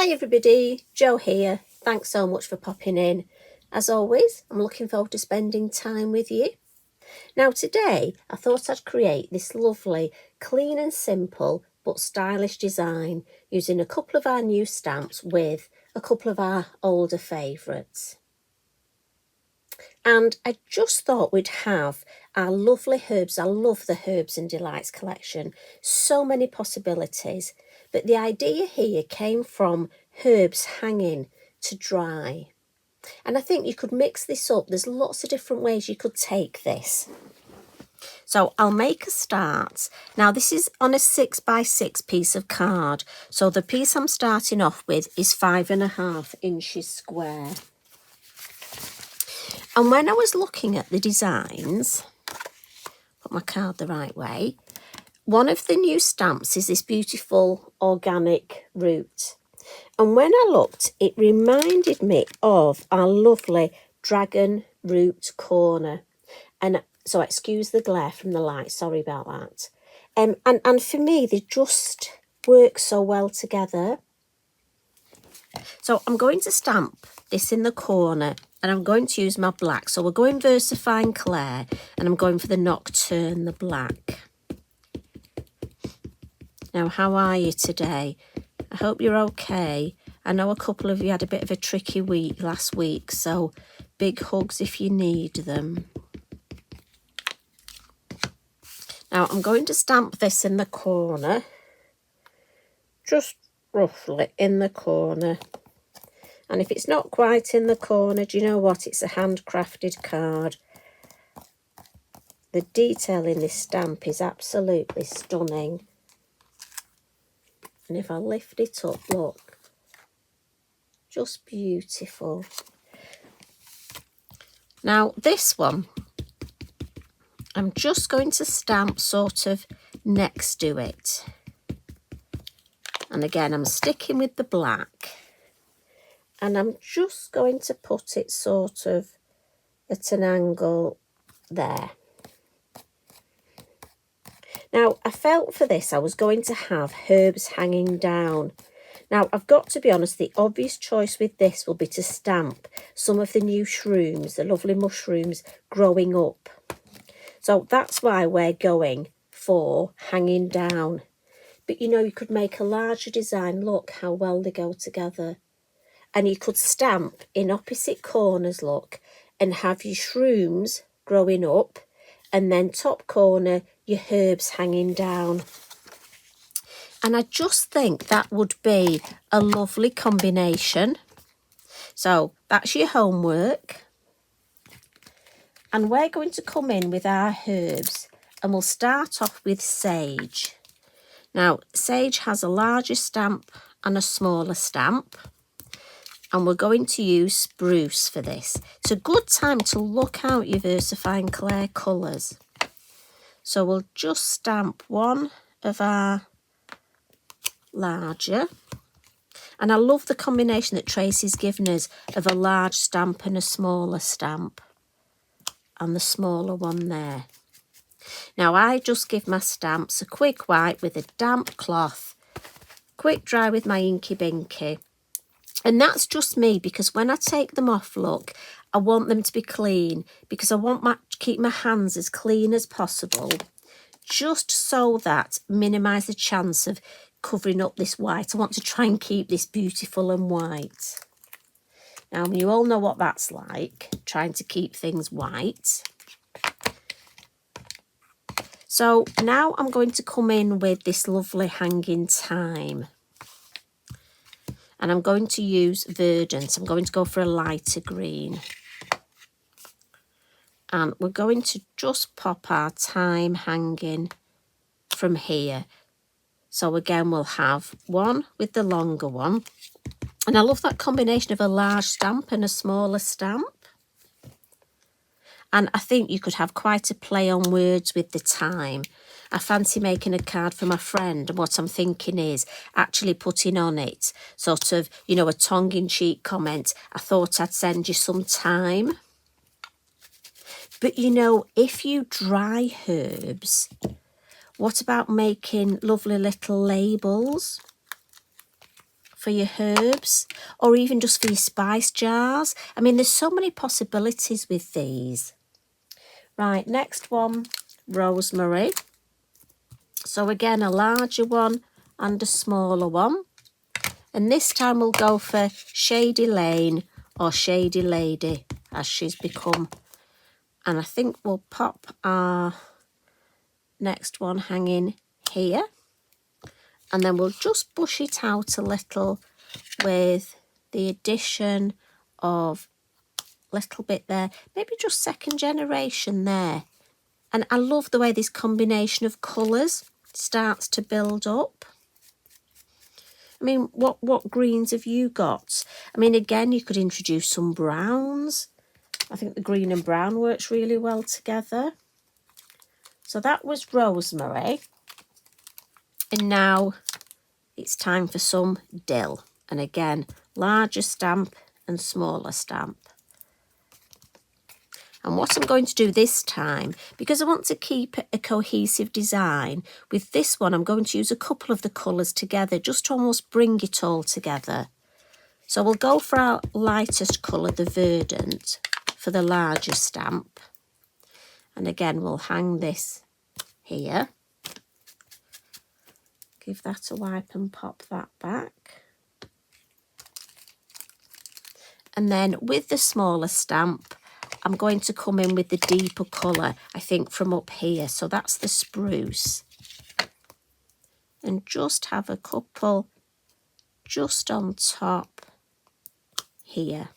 Hi everybody, Jo here. Thanks so much for popping in. As always, I'm looking forward to spending time with you. Now today, I thought I'd create this lovely, clean and simple but stylish design using a couple of our new stamps with a couple of our older favourites. And I just thought we'd have our lovely herbs. I love the Herbs and Delights collection. So many possibilities. But the idea here came from herbs hanging to dry. And I think you could mix this up. There's lots of different ways you could take this. So I'll make a start. Now this is on a 6x6 piece of card. So the piece I'm starting off with is 5.5 inches square. And when I was looking at the designs, put my card the right way, one of the new stamps is this beautiful organic root. And when I looked, it reminded me of our lovely dragon root corner. And so excuse the glare from the light, sorry about that. And for me, they just work so well together. So I'm going to stamp this in the corner and I'm going to use my black. So we're going VersaFine Clair and I'm going for the Nocturne, the black. Now, how are you today? I hope you're okay. I know a couple of you had a bit of a tricky week last week, so big hugs if you need them. Now, I'm going to stamp this in the corner, just roughly in the corner. And if it's not quite in the corner, do you know what? It's a handcrafted card. The detail in this stamp is absolutely stunning. And if I lift it up, look, just beautiful. Now this one, I'm just going to stamp sort of next to it. And again, I'm sticking with the black. And I'm just going to put it sort of at an angle there. Now, I felt for this I was going to have herbs hanging down. Now, I've got to be honest, the obvious choice with this will be to stamp some of the new shrooms, the lovely mushrooms growing up. So that's why we're going for hanging down. But you know, you could make a larger design. Look how well they go together. And you could stamp in opposite corners, look, and have your shrooms growing up and then top corner, your herbs hanging down. And I just think that would be a lovely combination. So that's your homework. And we're going to come in with our herbs and we'll start off with sage. Now, sage has a larger stamp and a smaller stamp. And we're going to use spruce for this. It's a good time to look out your VersaFine Clair colours. So we'll just stamp one of our larger. And I love the combination that Tracy's given us of a large stamp and a smaller stamp. And the smaller one there. Now I just give my stamps a quick wipe with a damp cloth. Quick dry with my Inky Binky. And that's just me, because when I take them off, look, I want them to be clean, because I want to keep my hands as clean as possible, just so that minimise the chance of covering up this white. I want to try and keep this beautiful and white. Now, you all know what that's like, trying to keep things white. So now I'm going to come in with this lovely hanging thyme. And I'm going to use Verdant. I'm going to go for a lighter green. And we're going to just pop our thyme hanging from here. So again, we'll have one with the longer one. And I love that combination of a large stamp and a smaller stamp. And I think you could have quite a play on words with the thyme. I fancy making a card for my friend, and what I'm thinking is actually putting on it sort of, you know, a tongue-in-cheek comment. I thought I'd send you some thyme. But, you know, if you dry herbs, what about making lovely little labels for your herbs, or even just for your spice jars. I mean, there's so many possibilities with these. Right, next one, rosemary. So again, a larger one and a smaller one. And this time we'll go for Shady Lane or Shady Lady, as she's become. And I think we'll pop our next one hanging here. And then we'll just bush it out a little with the addition of a little bit there. Maybe just second generation there. And I love the way this combination of colours starts to build up. I mean, what greens have you got? I mean, again, you could introduce some browns. I think the green and brown works really well together. So that was rosemary. And now it's time for some dill. And again, larger stamp and smaller stamp. And what I'm going to do this time, because I want to keep a cohesive design, with this one I'm going to use a couple of the colours together just to almost bring it all together. So we'll go for our lightest colour, the verdant, for the larger stamp. And again, we'll hang this here. Give that a wipe and pop that back. And then with the smaller stamp, I'm going to come in with the deeper colour, I think, from up here. So that's the spruce. And just have a couple just on top here.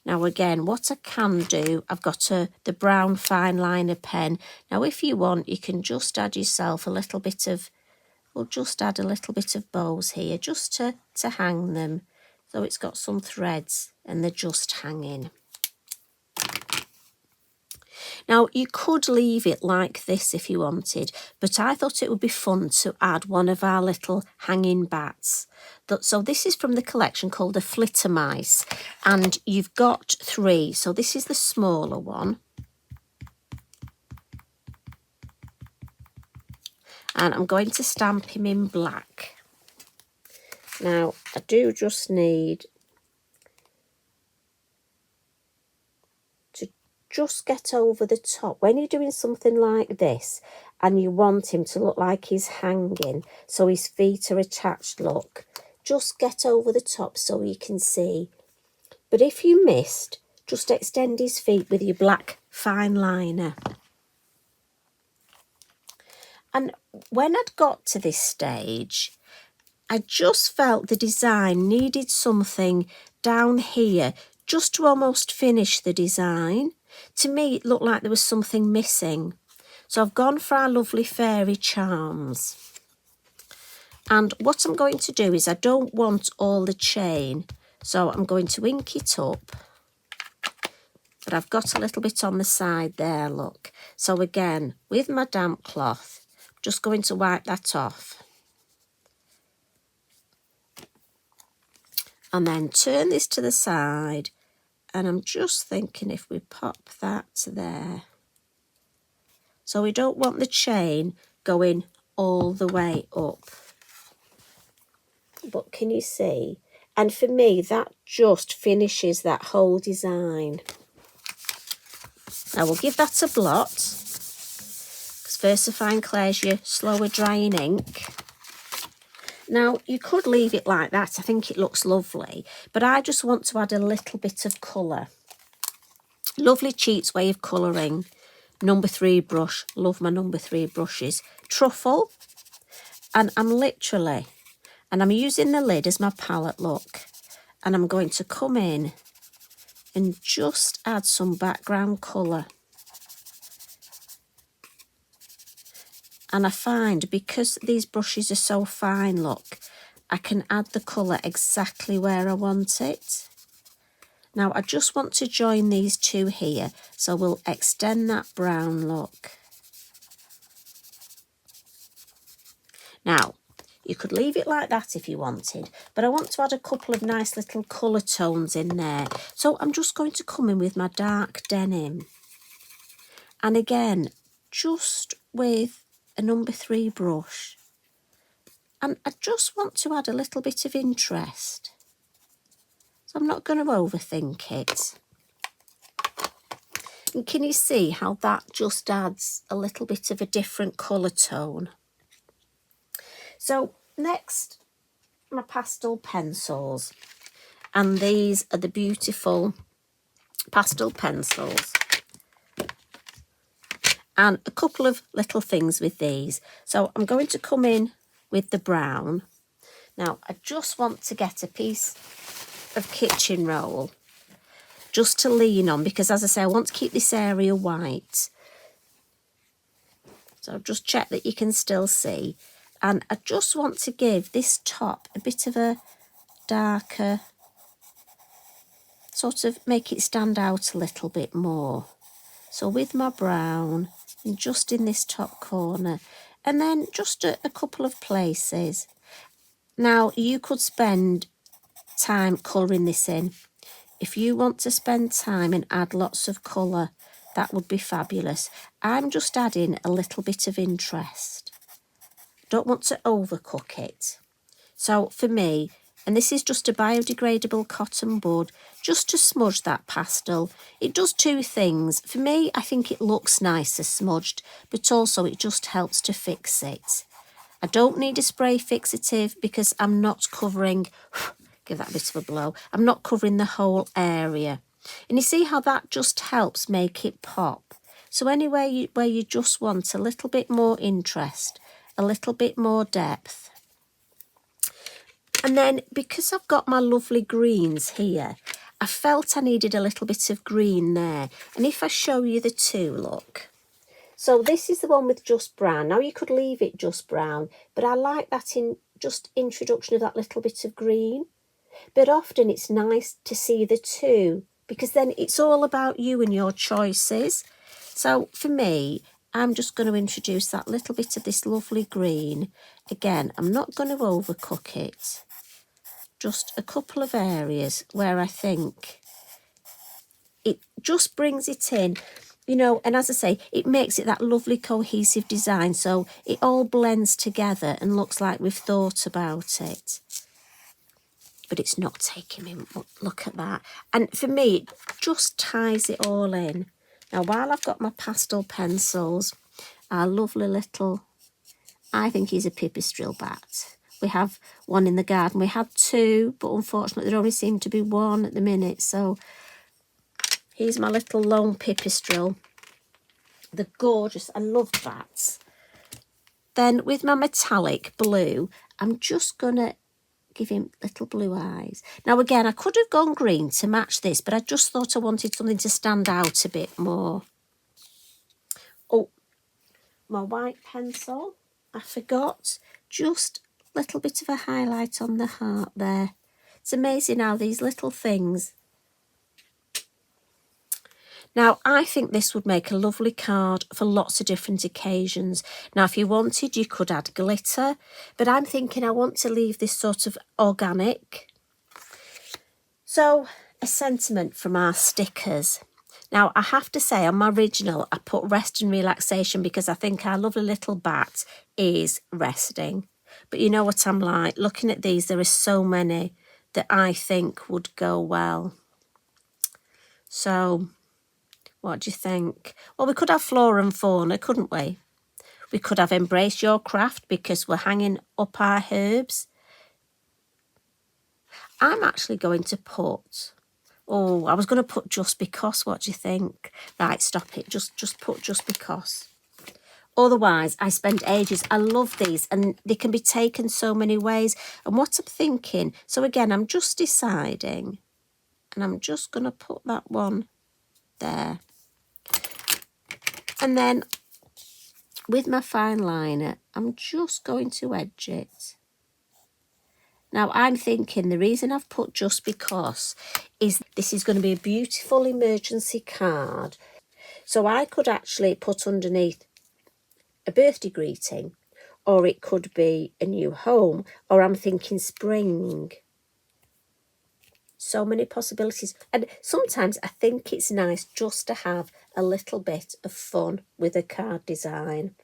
Now again, what I can do, I've got the brown fine liner pen. Now if you want, you can just add yourself a little bit of, we'll just add a little bit of bows here just to hang them. So it's got some threads and they're just hanging. Now you could leave it like this if you wanted, but I thought it would be fun to add one of our little hanging bats. So this is from the collection called the Flittermice, and you've got 3. So this is the smaller one. And I'm going to stamp him in black. Now, I do just need to just get over the top. When you're doing something like this and you want him to look like he's hanging, so his feet are attached, look, just get over the top so you can see. But if you missed, just extend his feet with your black fine liner. And when I'd got to this stage, I just felt the design needed something down here just to almost finish the design. To me, it looked like there was something missing. So I've gone for our lovely fairy charms. And what I'm going to do is I don't want all the chain, so I'm going to ink it up. But I've got a little bit on the side there, look. So again, with my damp cloth, just going to wipe that off. And then turn this to the side, and I'm just thinking if we pop that there. So we don't want the chain going all the way up. But can you see? And for me, that just finishes that whole design. Now we'll give that a blot, because VersaFine Claire's your slower drying ink. Now, you could leave it like that. I think it looks lovely. But I just want to add a little bit of colour. Lovely Cheats way of colouring. Number 3 brush. Love my number 3 brushes. Truffle. And I'm using the lid as my palette, look. And I'm going to come in and just add some background colour. And I find, because these brushes are so fine, look, I can add the colour exactly where I want it. Now, I just want to join these two here, so we'll extend that brown look. Now, you could leave it like that if you wanted, but I want to add a couple of nice little colour tones in there. So I'm just going to come in with my dark denim. And again, just with a number 3 brush. And I just want to add a little bit of interest. So I'm not going to overthink it. And can you see how that just adds a little bit of a different colour tone? So next, my pastel pencils. And these are the beautiful pastel pencils. And a couple of little things with these. So I'm going to come in with the brown. Now, I just want to get a piece of kitchen roll just to lean on, because as I say, I want to keep this area white. So just check that you can still see. And I just want to give this top a bit of a darker, sort of make it stand out a little bit more. So with my brown, and just in this top corner, and then just a couple of places. Now, you could spend time colouring this in. If you want to spend time and add lots of colour, that would be fabulous. I'm just adding a little bit of interest. Don't want to overcook it. So for me, and this is just a biodegradable cotton bud, just to smudge that pastel. It does 2 things. For me, I think it looks nicer smudged, but also it just helps to fix it. I don't need a spray fixative because I'm not covering, give that a bit of a blow, I'm not covering the whole area. And you see how that just helps make it pop. So anywhere where you just want a little bit more interest, a little bit more depth. And then because I've got my lovely greens here, I felt I needed a little bit of green there. And if I show you the 2, look. So this is the one with just brown. Now you could leave it just brown, but I like that just introduction of that little bit of green. But often it's nice to see the 2, because then it's all about you and your choices. So for me, I'm just going to introduce that little bit of this lovely green. Again, I'm not going to overcook it. Just a couple of areas where I think it just brings it in, you know, and as I say, it makes it that lovely cohesive design, so it all blends together and looks like we've thought about it. But it's not taking me, look at that. And for me, it just ties it all in. Now, while I've got my pastel pencils, our lovely little, I think he's a pipistrelle bat. We have one in the garden. We had 2, but unfortunately there only seemed to be 1 at the minute. So here's my little lone pipistrelle. They're gorgeous. I love bats. Then with my metallic blue, I'm just going to give him little blue eyes. Now again, I could have gone green to match this, but I just thought I wanted something to stand out a bit more. Oh, my white pencil. I forgot. Just a little bit of a highlight on the heart there. It's amazing how these little things. Now, I think this would make a lovely card for lots of different occasions. Now, if you wanted, you could add glitter, but I'm thinking I want to leave this sort of organic. So, a sentiment from our stickers. Now, I have to say, on my original, I put rest and relaxation because I think our lovely little bat is resting. But you know what I'm like, looking at these, there are so many that I think would go well. So, what do you think? Well, we could have flora and fauna, couldn't we? We could have embrace your craft because we're hanging up our herbs. I'm actually going to put, oh, I was going to put just because. What do you think? Right, stop it. Just put just because. Otherwise, I spend ages. I love these and they can be taken so many ways. And what I'm thinking, so again, I'm just deciding and I'm just going to put that one there. And then with my fine liner, I'm just going to edge it. Now, I'm thinking the reason I've put just because is this is going to be a beautiful emergency card. So I could actually put underneath a birthday greeting, or it could be a new home, or I'm thinking spring. So many possibilities. And sometimes I think it's nice just to have a little bit of fun with a card design.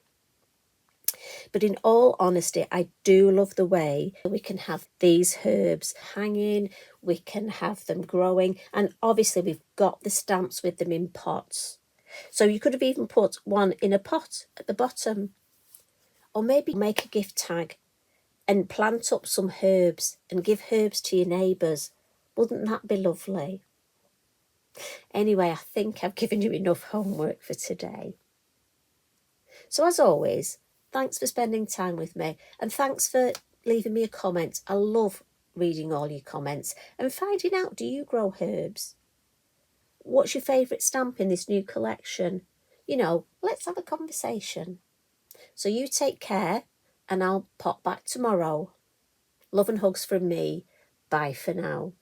But in all honesty, I do love the way we can have these herbs hanging, we can have them growing, and obviously we've got the stamps with them in pots. So you could have even put one in a pot at the bottom, or maybe make a gift tag and plant up some herbs and give herbs to your neighbours. Wouldn't that be lovely? Anyway, I think I've given you enough homework for today. So as always, thanks for spending time with me, and thanks for leaving me a comment. I love reading all your comments and finding out, do you grow herbs? What's your favourite stamp in this new collection? You know, let's have a conversation. So you take care, and I'll pop back tomorrow. Love and hugs from me. Bye for now.